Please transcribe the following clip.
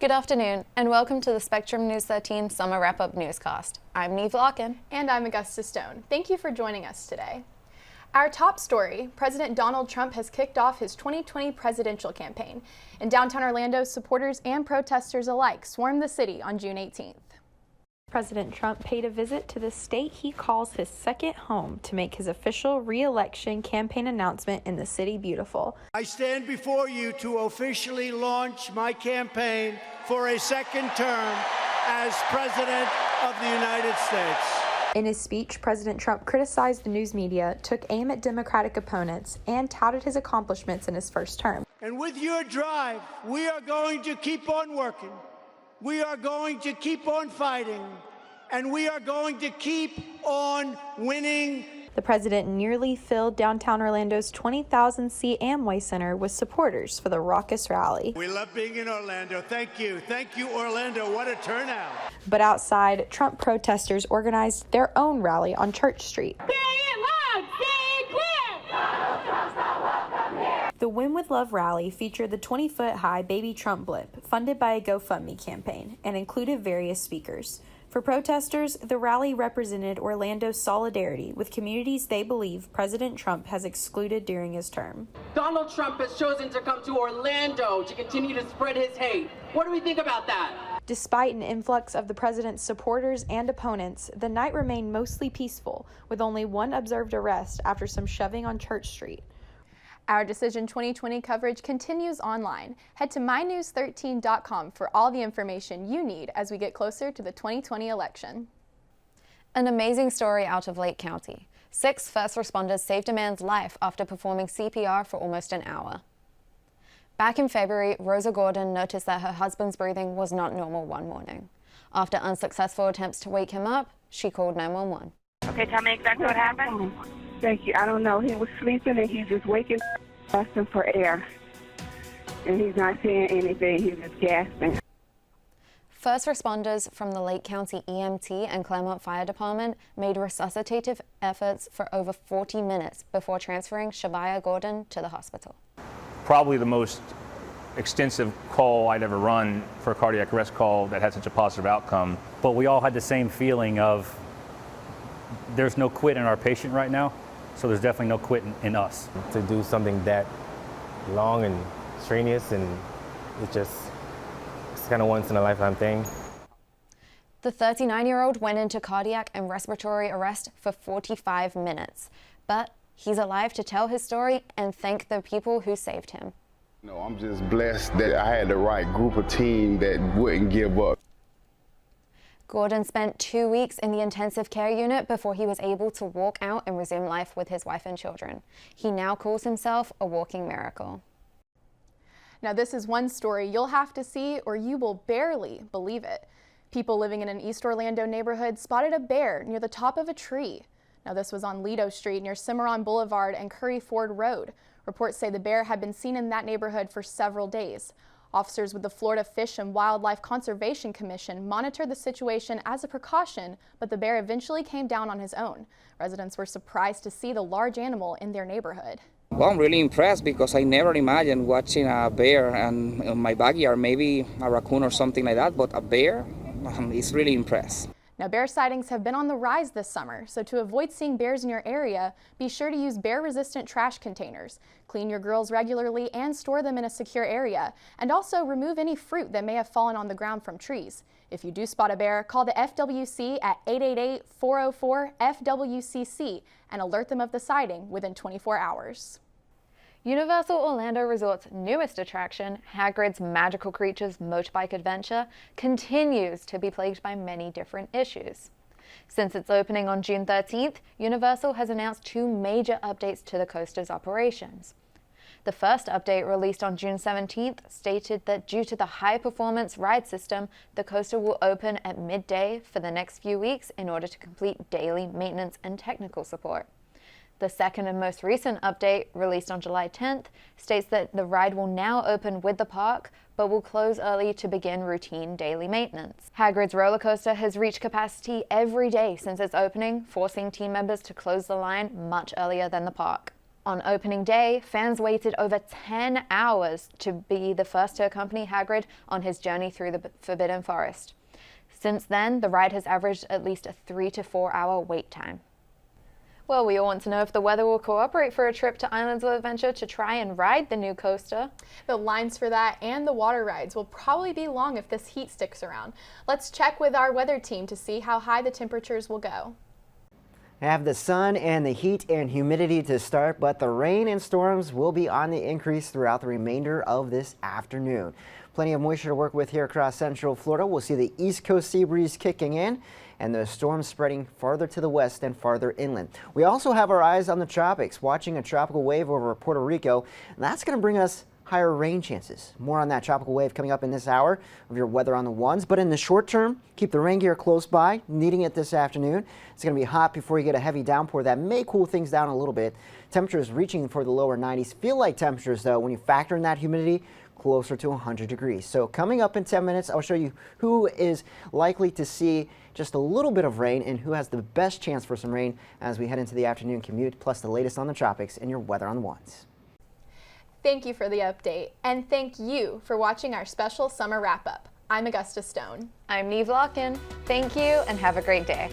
Good afternoon, and welcome to the Spectrum News 13 Summer Wrap-Up Newscast. I'm Neve Larkin. And I'm Augusta Stone. Thank you for joining us today. Our top story, President Donald Trump has kicked off his 2020 presidential campaign. In downtown Orlando, supporters and protesters alike swarmed the city on June 18th. President Trump paid a visit to the state he calls his second home to make his official re-election campaign announcement in the city beautiful. I stand before you to officially launch my campaign for a second term as President of the United States. In his speech, President Trump criticized the news media, took aim at Democratic opponents, and touted his accomplishments in his first term. And with your drive, we are going to keep on working. We are going to keep on fighting, and we are going to keep on winning. The president nearly filled downtown Orlando's 20,000-seat Amway Center with supporters for the raucous rally. We love being in Orlando. Thank you. Thank you, Orlando. What a turnout. But outside, Trump protesters organized their own rally on Church Street. The Win with Love rally featured the 20-foot-high Baby Trump blimp, funded by a GoFundMe campaign, and included various speakers. For protesters, the rally represented Orlando's solidarity with communities they believe President Trump has excluded during his term. Donald Trump has chosen to come to Orlando to continue to spread his hate. What do we think about that? Despite an influx of the president's supporters and opponents, the night remained mostly peaceful, with only one observed arrest after some shoving on Church Street. Our Decision 2020 coverage continues online. Head to mynews13.com for all the information you need as we get closer to the 2020 election. An amazing story out of Lake County. 6 first responders saved a man's life after performing CPR for almost an hour. Back in February, Rosa Gordon noticed that her husband's breathing was not normal one morning. After unsuccessful attempts to wake him up, she called 911. Okay, tell me exactly what happened. Thank you. I don't know. He was sleeping and he's just waking up, asking for air. And he's not saying anything. He's just gasping. First responders from the Lake County EMT and Claremont Fire Department made resuscitative efforts for over 40 minutes before transferring Shabaya Gordon to the hospital. Probably the most extensive call I'd ever run for a cardiac arrest call that had such a positive outcome. But we all had the same feeling of there's no quit in our patient right now. So there's definitely no quit in us. To do something that long and strenuous, and it's kind of once in a lifetime thing. The 39-year-old went into cardiac and respiratory arrest for 45 minutes, but he's alive to tell his story and thank the people who saved him. No, I'm just blessed that I had the right group of team that wouldn't give up. Gordon spent 2 weeks in the intensive care unit before he was able to walk out and resume life with his wife and children. He now calls himself a walking miracle. Now, this is one story you'll have to see or you will barely believe it. People living in an East Orlando neighborhood spotted a bear near the top of a tree. Now, this was on Lido Street near Cimarron Boulevard and Curry Ford Road. Reports say the bear had been seen in that neighborhood for several days. Officers with the Florida Fish and Wildlife Conservation Commission monitored the situation as a precaution, but the bear eventually came down on his own. Residents were surprised to see the large animal in their neighborhood. Well, I'm really impressed because I never imagined watching a bear in my backyard, maybe a raccoon or something like that, but a bear, it's really impressed. Now, bear sightings have been on the rise this summer, so to avoid seeing bears in your area, be sure to use bear-resistant trash containers. Clean your grills regularly and store them in a secure area, and also remove any fruit that may have fallen on the ground from trees. If you do spot a bear, call the FWC at 888-404-FWCC and alert them of the sighting within 24 hours. Universal Orlando Resort's newest attraction, Hagrid's Magical Creatures Motorbike Adventure, continues to be plagued by many different issues. Since its opening on June 13th, Universal has announced 2 major updates to the coaster's operations. The first update, released on June 17th, stated that due to the high-performance ride system, the coaster will open at midday for the next few weeks in order to complete daily maintenance and technical support. The second and most recent update, released on July 10th, states that the ride will now open with the park, but will close early to begin routine daily maintenance. Hagrid's roller coaster has reached capacity every day since its opening, forcing team members to close the line much earlier than the park. On opening day, fans waited over 10 hours to be the first to accompany Hagrid on his journey through the Forbidden Forest. Since then, the ride has averaged at least a 3 to 4 hour wait time. Well, we all want to know if the weather will cooperate for a trip to Islands of Adventure to try and ride the new coaster. The lines for that and the water rides will probably be long if this heat sticks around. Let's check with our weather team to see how high the temperatures will go. Have the sun and the heat and humidity to start, but the rain and storms will be on the increase throughout the remainder of this afternoon. Plenty of moisture to work with here across central Florida. We'll see the east coast sea breeze kicking in and the storms spreading farther to the west and farther inland. We also have our eyes on the tropics, watching a tropical wave over Puerto Rico, and that's going to bring us higher rain chances. More on that tropical wave coming up in this hour of your weather on the ones. But in the short term, keep the rain gear close by, needing it this afternoon. It's going to be hot before you get a heavy downpour that may cool things down a little bit. Temperatures reaching for the lower 90s. Feel like temperatures, though, when you factor in that humidity, closer to 100 degrees. So coming up in 10 minutes, I'll show you who is likely to see just a little bit of rain and who has the best chance for some rain as we head into the afternoon commute, plus the latest on the tropics and your weather on the ones. Thank you for the update, and thank you for watching our special summer wrap-up. I'm Augusta Stone. I'm Neve Larkin. Thank you, and have a great day.